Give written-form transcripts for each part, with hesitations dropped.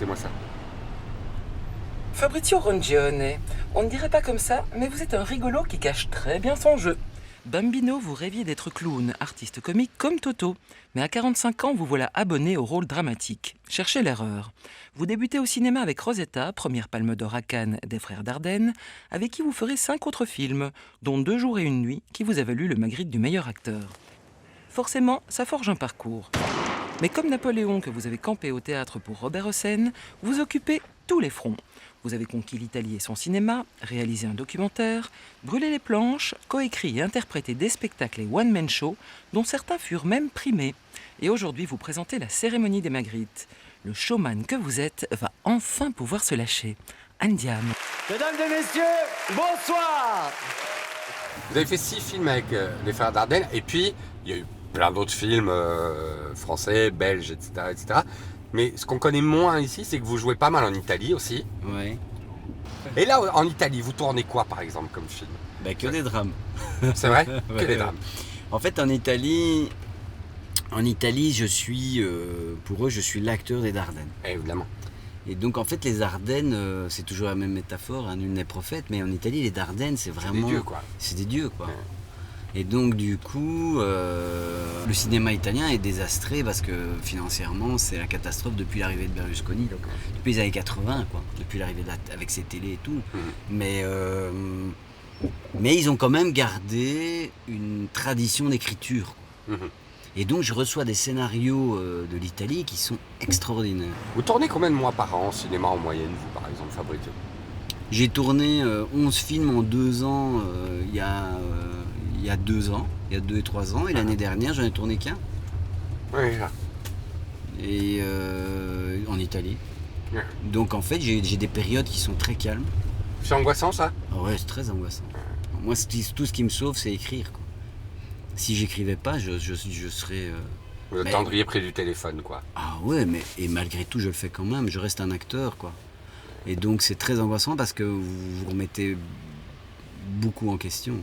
Racontez-moi ça. Fabrizio Rongione, on ne dirait pas comme ça, mais vous êtes un rigolo qui cache très bien son jeu. Bambino, vous rêviez d'être clown, artiste comique comme Toto. Mais à 45 ans, vous voilà abonné au rôle dramatique. Cherchez l'erreur. Vous débutez au cinéma avec Rosetta, première palme d'or à Cannes des frères Dardenne, avec qui vous ferez 5 autres films, dont 2 jours et une nuit, qui vous a valu le Magritte du meilleur acteur. Forcément, ça forge un parcours. Mais comme Napoléon que vous avez campé au théâtre pour Robert Hossein, vous occupez tous les fronts. Vous avez conquis l'Italie et son cinéma, réalisé un documentaire, brûlé les planches, coécrit et interprété des spectacles et one-man show, dont certains furent même primés. Et aujourd'hui, vous présentez la cérémonie des Magritte. Le showman que vous êtes va enfin pouvoir se lâcher. Andiam. Mesdames et messieurs, bonsoir. Vous avez fait 6 films avec les frères Dardenne, et puis il y a eu plein d'autres films français, belges, etc., etc. Mais ce qu'on connaît moins ici, c'est que vous jouez pas mal en Italie aussi. Ouais. Et là, en Italie, vous tournez quoi, par exemple, comme film? Bah que des drames. C'est vrai? Que des drames. En fait, en Italie, je suis, pour eux, je suis l'acteur des Dardennes. Évidemment. Et donc, en fait, les Ardennes, c'est toujours la même métaphore, hein, nul n'est prophète, mais en Italie, les Dardennes, c'est vraiment... C'est des dieux, quoi. C'est des dieux, quoi. Ouais. Et donc, du coup, le cinéma italien est désastré parce que financièrement, c'est la catastrophe depuis l'arrivée de Berlusconi, donc depuis les années 80, quoi, depuis l'arrivée avec ses télés et tout. Mais ils ont quand même gardé une tradition d'écriture. Et donc, je reçois des scénarios de l'Italie qui sont extraordinaires. Vous tournez combien de mois par an en cinéma en moyenne, vous, par exemple, Fabrizio? J'ai tourné 11 films en 2 ans il y a 2 ans, il y a 2 et 3 ans, et l'année dernière, j'en ai tourné qu'un. Oui, là. Et en Italie. Ouais. Donc en fait, j'ai des périodes qui sont très calmes. C'est angoissant, ça? Ah ouais, c'est très angoissant. Moi, tout ce qui me sauve, c'est écrire, quoi. Si j'écrivais pas, je serais... Vous attendriez près du téléphone, quoi. Ah ouais, mais et malgré tout, je le fais quand même. Je reste un acteur, quoi. Et donc, c'est très angoissant parce que vous vous remettez beaucoup en question.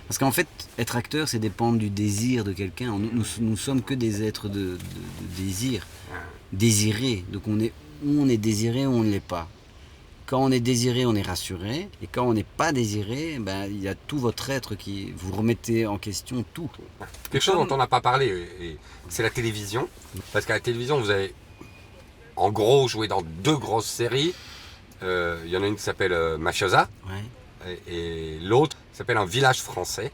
Parce qu'en fait, être acteur, c'est dépendre du désir de quelqu'un. Nous sommes que des êtres de désir. Désirés. Donc, on est désiré ou on ne l'est pas. Quand on est désiré, on est rassuré. Et quand on n'est pas désiré, ben, il y a tout votre être qui... Vous remettez en question tout. Quelque chose dont on n'a pas parlé, c'est la télévision. Parce qu'à la télévision, vous avez en gros joué dans 2 grosses séries. Il y en a une qui s'appelle Mafiosa. Ouais. Et l'autre s'appelle Un village français.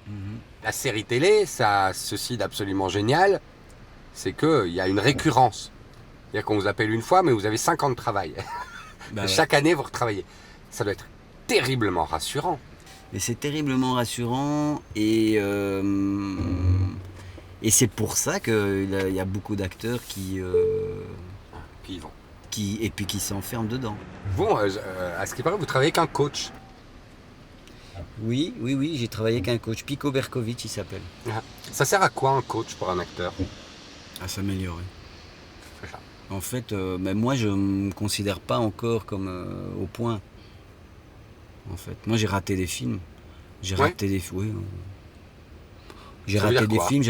La série télé, ça a ceci d'absolument génial, c'est qu'il y a une récurrence. C'est-à-dire qu'on vous appelle une fois, mais vous avez 5 ans de travail. Bah ouais. Chaque année, vous retravaillez. Ça doit être terriblement rassurant. Et c'est terriblement rassurant et c'est pour ça qu'il y a beaucoup d'acteurs qui Puis ils vont. et puis qui s'enferment dedans. Bon, à ce qui paraît, vous travaillez avec un coach. Oui, j'ai travaillé avec un coach, Pico Berkovic il s'appelle. Ça sert à quoi un coach pour un acteur? À s'améliorer. C'est ça. En fait, moi je me considère pas encore comme au point. En fait, moi j'ai raté des films. J'ai raté des films, j'ai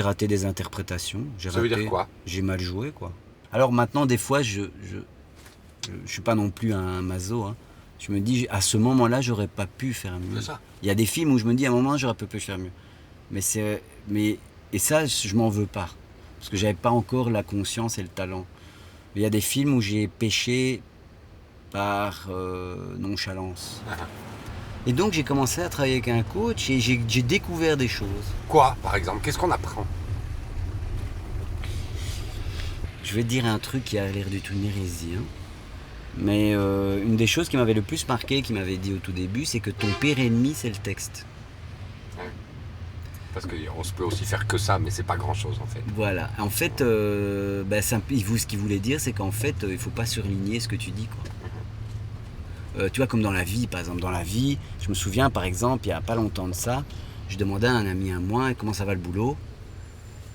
raté des interprétations. Ça veut dire quoi? J'ai mal joué, quoi. Alors maintenant, des fois, je suis pas non plus un maso, hein. Je me dis, à ce moment-là, j'aurais pas pu faire mieux. C'est ça. Il y a des films où je me dis, à un moment, j'aurais pas pu faire mieux. Et ça, je m'en veux pas. Parce que j'avais pas encore la conscience et le talent. Mais il y a des films où j'ai péché par nonchalance. Et donc, j'ai commencé à travailler avec un coach et j'ai découvert des choses. Quoi, par exemple? Qu'est-ce qu'on apprend? Je vais te dire un truc qui a l'air d'être une hérésie, hein. Mais une des choses qui m'avait le plus marqué, qui m'avait dit au tout début, c'est que ton pire ennemi, c'est le texte. Parce qu'on se peut aussi faire que ça, mais c'est pas grand-chose en fait. Voilà. En fait, ce qu'il voulait dire, c'est qu'en fait, il faut pas surligner ce que tu dis, quoi. Tu vois, comme dans la vie, par exemple. Dans la vie, je me souviens, par exemple, il y a pas longtemps de ça, je demandais à un ami à moi comment ça va le boulot.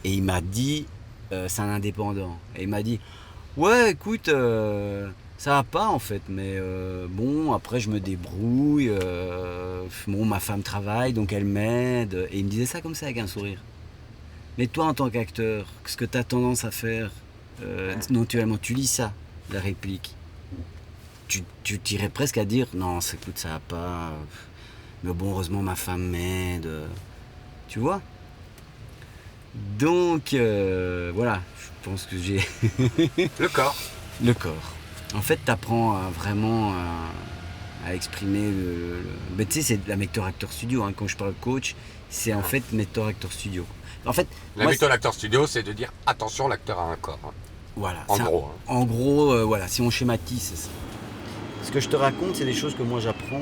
Et il m'a dit, c'est un indépendant. Et il m'a dit, ouais, écoute... ça va pas en fait, mais bon, après je me débrouille, bon, ma femme travaille, donc elle m'aide, et il me disait ça comme ça avec un sourire. Mais toi en tant qu'acteur, ce que tu as tendance à faire, naturellement, tu lis ça, la réplique, tu t'irais presque à dire non, écoute, ça va pas. Mais bon, heureusement, ma femme m'aide. Tu vois? Donc, voilà, je pense que j'ai. Le corps. Le corps. En fait, tu apprends vraiment à exprimer Mais tu sais, c'est la méthode acteur studio. Hein. Quand je parle coach, c'est en fait méthode acteur studio. En fait, La méthode acteur studio, c'est de dire attention, l'acteur a un corps. Hein. Voilà. En gros. Hein. En gros, voilà, si on schématise, c'est ça. Ce que je te raconte, c'est des choses que moi j'apprends,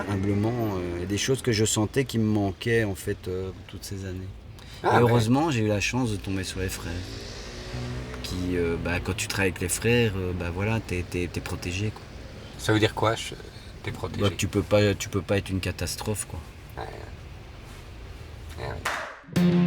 humblement. Et des choses que je sentais qui me manquaient, en fait, toutes ces années. Et heureusement, j'ai eu la chance de tomber sur les frères. Qui, quand tu travailles avec les frères, voilà, t'es protégé, quoi. Ça veut dire quoi, t'es protégé? Tu peux pas être une catastrophe, quoi. Ouais. Ouais.